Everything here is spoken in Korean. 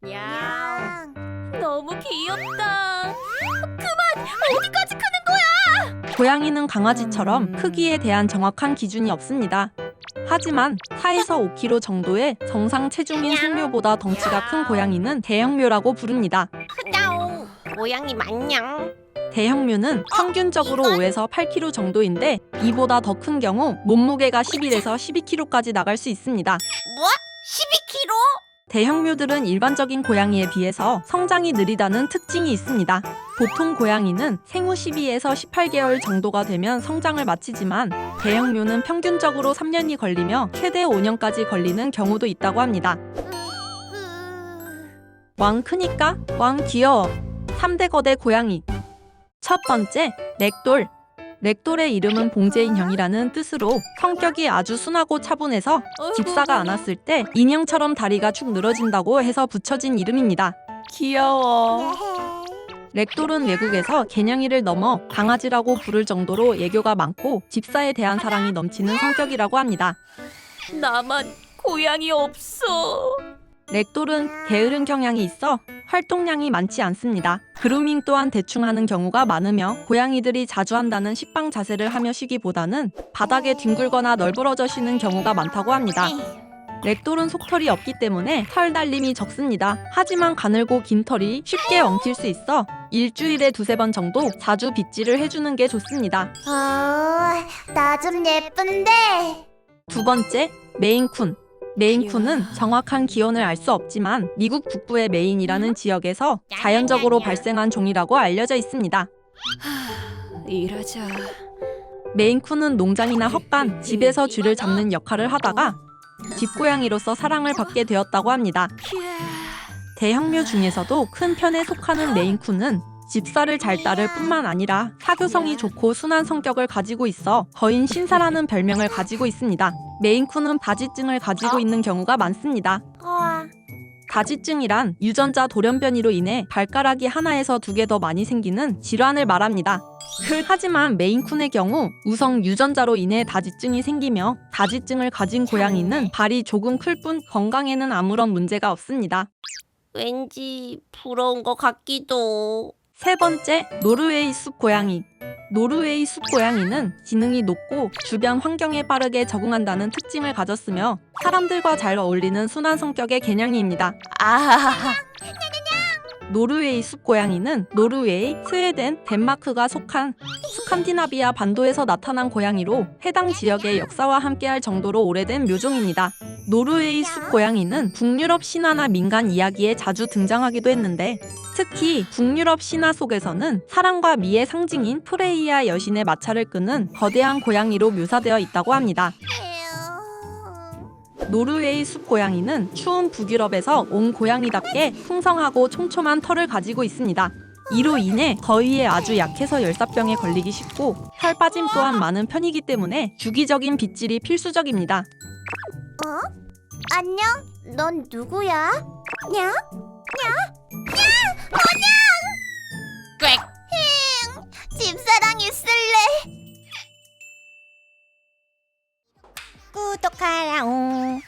냥. 너무 귀엽다. 그만! 어디까지 크는 거야? 고양이는 강아지처럼 크기에 대한 정확한 기준이 없습니다. 하지만 4에서 5kg 정도의 정상 체중인 성묘보다 덩치가 큰 고양이는 대형묘라고 부릅니다. 크다오. 고양이 맞냥. 대형묘는 평균적으로 5에서 8kg 정도인데 이보다 더 큰 경우 몸무게가 11에서 12kg까지 나갈 수 있습니다. 뭐? 12kg? 대형묘들은 일반적인 고양이에 비해서 성장이 느리다는 특징이 있습니다. 보통 고양이는 생후 12에서 18개월 정도가 되면 성장을 마치지만 대형묘는 평균적으로 3년이 걸리며 최대 5년까지 걸리는 경우도 있다고 합니다. 왕 크니까 왕 귀여워. 3대 거대 고양이. 첫 번째, 렉돌. 렉돌의 이름은 봉제인형이라는 뜻으로 성격이 아주 순하고 차분해서 집사가 안았을 때 인형처럼 다리가 축 늘어진다고 해서 붙여진 이름입니다. 귀여워. 렉돌은 외국에서 개냥이를 넘어 강아지라고 부를 정도로 애교가 많고 집사에 대한 사랑이 넘치는 성격이라고 합니다. 나만 고양이 없어. 렉돌은 게으른 경향이 있어 활동량이 많지 않습니다. 그루밍 또한 대충 하는 경우가 많으며 고양이들이 자주 한다는 식빵 자세를 하며 쉬기보다는 바닥에 뒹굴거나 널브러져 쉬는 경우가 많다고 합니다. 렉돌은 속털이 없기 때문에 털 달림이 적습니다. 하지만 가늘고 긴 털이 쉽게 엉킬 수 있어 일주일에 2~3번 정도 자주 빗질을 해주는 게 좋습니다. 나 좀 예쁜데. 두 번째, 메인쿤. 메인쿤은 정확한 기원을 알 수 없지만 미국 북부의 메인이라는 지역에서 자연적으로 발생한 종이라고 알려져 있습니다. 일하자. 메인쿤은 농장이나 헛간, 집에서 쥐를 잡는 역할을 하다가 집고양이로서 사랑을 받게 되었다고 합니다. 대형묘 중에서도 큰 편에 속하는 메인쿤은 집사를 잘 따를 뿐만 아니라 사교성이 좋고 순한 성격을 가지고 있어 거인 신사라는 별명을 가지고 있습니다. 메인쿤은 다지증을 가지고 있는 경우가 많습니다. 다지증이란 유전자 돌연변이로 인해 발가락이 하나에서 2개 더 많이 생기는 질환을 말합니다. 하지만 메인쿤의 경우 우성 유전자로 인해 다지증이 생기며 다지증을 가진 고양이는 발이 조금 클 뿐 건강에는 아무런 문제가 없습니다. 왠지 부러운 것 같기도. 세 번째, 노르웨이 숲 고양이. 노르웨이 숲 고양이는 지능이 높고 주변 환경에 빠르게 적응한다는 특징을 가졌으며 사람들과 잘 어울리는 순한 성격의 개냥이입니다. 노르웨이 숲 고양이는 노르웨이, 스웨덴, 덴마크가 속한 스칸디나비아 반도에서 나타난 고양이로 해당 지역의 역사와 함께할 정도로 오래된 묘종입니다. 노르웨이 숲 고양이는 북유럽 신화나 민간 이야기에 자주 등장하기도 했는데 특히 북유럽 신화 속에서는 사랑과 미의 상징인 프레이아 여신의 마차를 끄는 거대한 고양이로 묘사되어 있다고 합니다. 노르웨이 숲 고양이는 추운 북유럽에서 온 고양이답게 풍성하고 촘촘한 털을 가지고 있습니다. 이로 인해 더위에 아주 약해서 열사병에 걸리기 쉽고 털 빠짐 또한 많은 편이기 때문에 주기적인 빗질이 필수적입니다. 안녕? 넌 누구야? 냐? 집사랑 있을래. 구독하라옹.